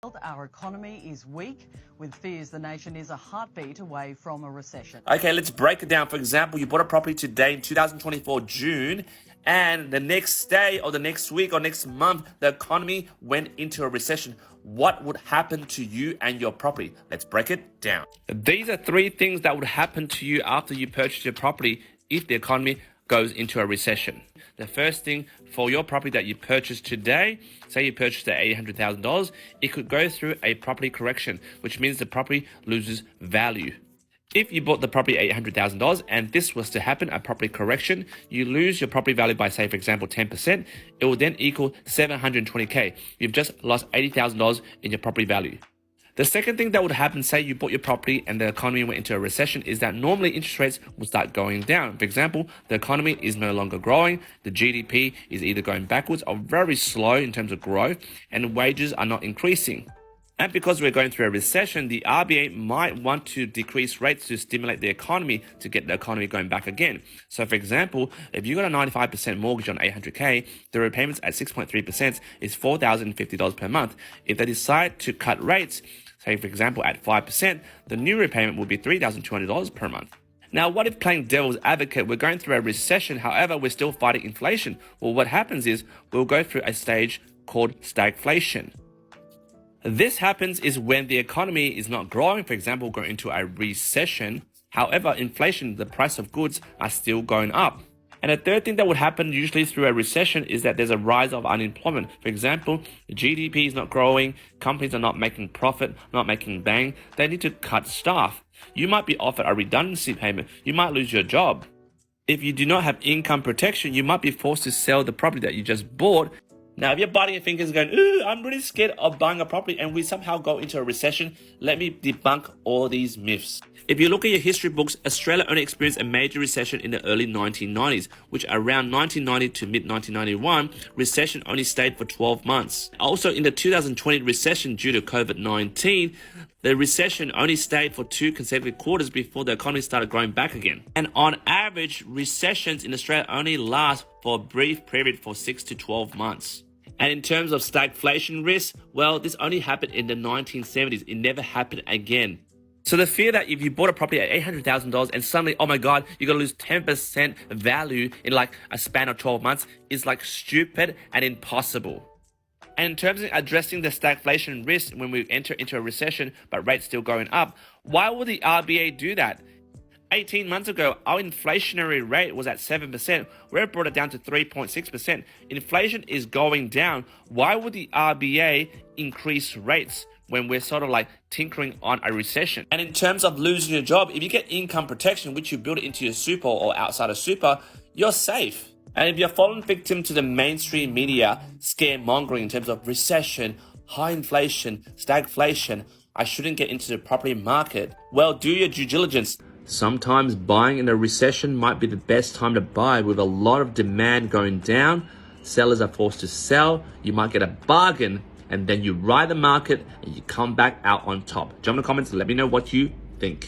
Our economy is weak, with fears the nation is a heartbeat away from a recession. Okay, let's break it down. For example, you bought a property today in 2024 June, and the next day or the next week or next month, the economy went into a recession. What would happen to you and your property? Let's break it down. These are three things that would happen to you after you purchase your property if the economy goes into a recession. The first thing for your property that you purchased today, say you purchased at $800,000, it could go through a property correction, which means the property loses value. If you bought the property at $800,000 and this was to happen, a property correction, you lose your property value by, say, for example, 10%, it will then equal $720K. You've just lost $80,000 in your property value. The second thing that would happen, say you bought your property and the economy went into a recession, is that normally interest rates will start going down. For example, the economy is no longer growing, the GDP is either going backwards or very slow in terms of growth, and wages are not increasing. And because we're going through a recession, the RBA might want to decrease rates to stimulate the economy to get the economy going back again. So for example, if you got a 95% mortgage on $800K, the repayments at 6.3% is $4,050 per month. If they decide to cut rates, say for example at 5%, the new repayment will be $3,200 per month. Now, what if, playing devil's advocate, we're going through a recession, however, we're still fighting inflation? Well, what happens is we'll go through a stage called stagflation. This happens is when the economy is not growing, for example, go into a recession. However, inflation, the price of goods are still going up. And the third thing that would happen usually through a recession is that there's a rise of unemployment. For example, the GDP is not growing, companies are not making profit, not making bang, they need to cut staff. You might be offered a redundancy payment, you might lose your job. If you do not have income protection, you might be forced to sell the property that you just bought. Now, if you're biting your fingers going, ooh, I'm really scared of buying a property and we somehow go into a recession, let me debunk all these myths. If you look at your history books, Australia only experienced a major recession in the early 1990s, which around 1990 to mid-1991, recession only stayed for 12 months. Also, in the 2020 recession due to COVID-19, the recession only stayed for 2 consecutive quarters before the economy started growing back again. And on average, recessions in Australia only last for a brief period for 6 to 12 months. And in terms of stagflation risk, well, this only happened in the 1970s. It never happened again. So the fear that if you bought a property at $800,000 and suddenly, oh my God, you're going to lose 10% value in like a span of 12 months is like stupid and impossible. And in terms of addressing the stagflation risk when we enter into a recession, but rates still going up, why would the RBA do that? 18 months ago, our inflationary rate was at 7%. We've brought it down to 3.6%. Inflation is going down. Why would the RBA increase rates when we're sort of like tinkering on a recession? And in terms of losing your job, if you get income protection, which you build it into your super or outside of super, you're safe. And if you're falling victim to the mainstream media scaremongering in terms of recession, high inflation, stagflation, I shouldn't get into the property market, well, do your due diligence. Sometimes buying in a recession might be the best time to buy. With a lot of demand going down, sellers are forced to sell, you might get a bargain, and then you ride the market and you come back out on top. Jump in the comments and let me know what you think.